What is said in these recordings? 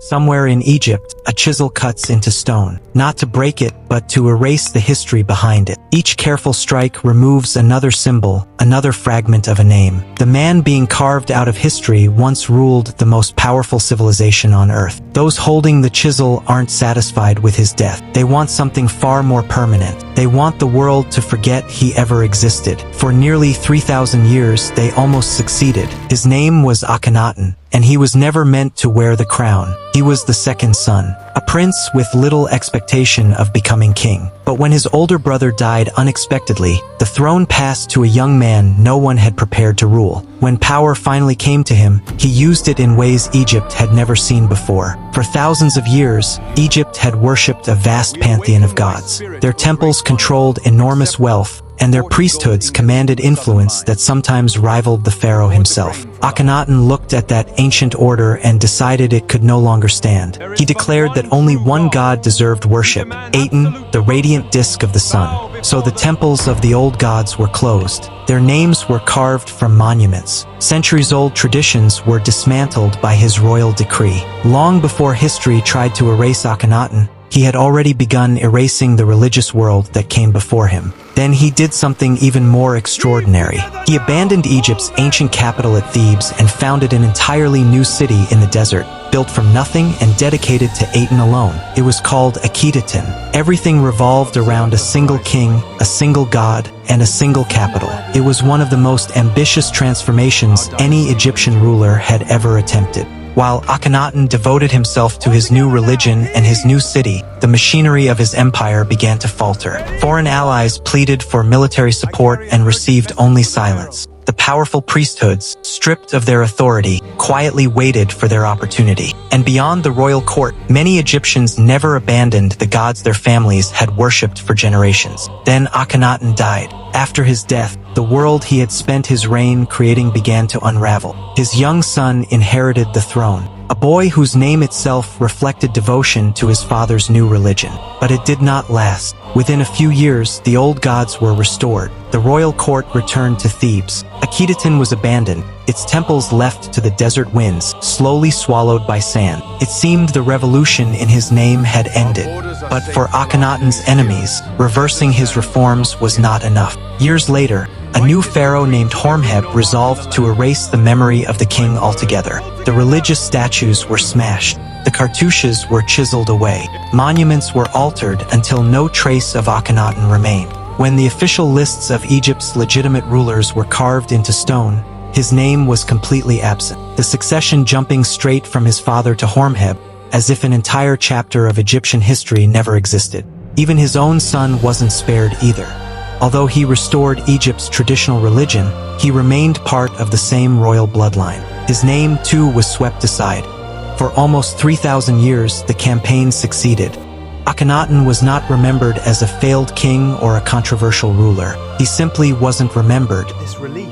Somewhere in Egypt, a chisel cuts into stone, not to break it, but to erase the history behind it. Each careful strike removes another symbol, another fragment of a name. The man being carved out of history once ruled the most powerful civilization on Earth. Those holding the chisel aren't satisfied with his death. They want something far more permanent. They want the world to forget he ever existed. For nearly 3,000 years, they almost succeeded. His name was Akhenaten, and he was never meant to wear the crown. He was the second son, a prince with little expectation of becoming king. But when his older brother died unexpectedly, the throne passed to a young man no one had prepared to rule. When power finally came to him, he used it in ways Egypt had never seen before. For thousands of years, Egypt had worshipped a vast pantheon of gods. Their temples controlled enormous wealth, and their priesthoods commanded influence that sometimes rivaled the pharaoh himself. Akhenaten looked at that ancient order and decided it could no longer stand. He declared that only one god deserved worship, Aten, the radiant disk of the sun. So the temples of the old gods were closed. Their names were carved from monuments. Centuries-old traditions were dismantled by his royal decree. Long before history tried to erase Akhenaten, he had already begun erasing the religious world that came before him. Then he did something even more extraordinary. He abandoned Egypt's ancient capital at Thebes and founded an entirely new city in the desert, built from nothing and dedicated to Aten alone. It was called Akhenaten. Everything revolved around a single king, a single god, and a single capital. It was one of the most ambitious transformations any Egyptian ruler had ever attempted. While Akhenaten devoted himself to his new religion and his new city, the machinery of his empire began to falter. Foreign allies pleaded for military support and received only silence. The powerful priesthoods, stripped of their authority, quietly waited for their opportunity. And beyond the royal court, many Egyptians never abandoned the gods their families had worshipped for generations. Then Akhenaten died. After his death, the world he had spent his reign creating began to unravel. His young son inherited the throne, a boy whose name itself reflected devotion to his father's new religion. But it did not last. Within a few years, the old gods were restored. The royal court returned to Thebes. Akhenaten was abandoned, its temples left to the desert winds, slowly swallowed by sand. It seemed the revolution in his name had ended. But for Akhenaten's enemies, reversing his reforms was not enough. Years later, a new pharaoh named Hormheb resolved to erase the memory of the king altogether. The religious statues were smashed. The cartouches were chiseled away. Monuments were altered until no trace of Akhenaten remained. When the official lists of Egypt's legitimate rulers were carved into stone, his name was completely absent. The succession jumping straight from his father to Hormheb, as if an entire chapter of Egyptian history never existed. Even his own son wasn't spared either. Although he restored Egypt's traditional religion, he remained part of the same royal bloodline. His name, too, was swept aside. For almost 3,000 years, the campaign succeeded. Akhenaten was not remembered as a failed king or a controversial ruler. He simply wasn't remembered.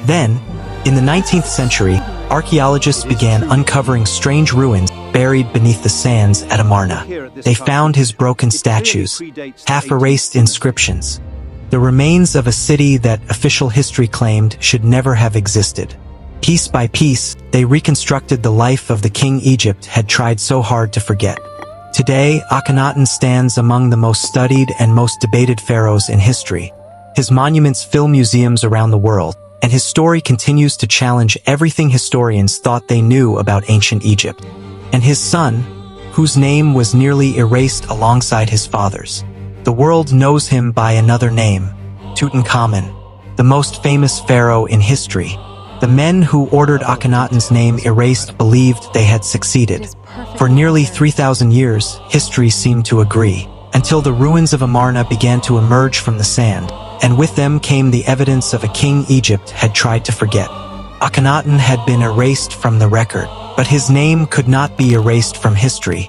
Then, in the 19th century, archaeologists began uncovering strange ruins buried beneath the sands at Amarna. They found his broken statues, half-erased inscriptions, the remains of a city that official history claimed should never have existed. Piece by piece, they reconstructed the life of the king Egypt had tried so hard to forget. Today, Akhenaten stands among the most studied and most debated pharaohs in history. His monuments fill museums around the world, and his story continues to challenge everything historians thought they knew about ancient Egypt. And his son, whose name was nearly erased alongside his father's. The world knows him by another name, Tutankhamun, the most famous pharaoh in history. The men who ordered Akhenaten's name erased believed they had succeeded. For nearly 3,000 years, history seemed to agree, until the ruins of Amarna began to emerge from the sand, and with them came the evidence of a king Egypt had tried to forget. Akhenaten had been erased from the record, but his name could not be erased from history.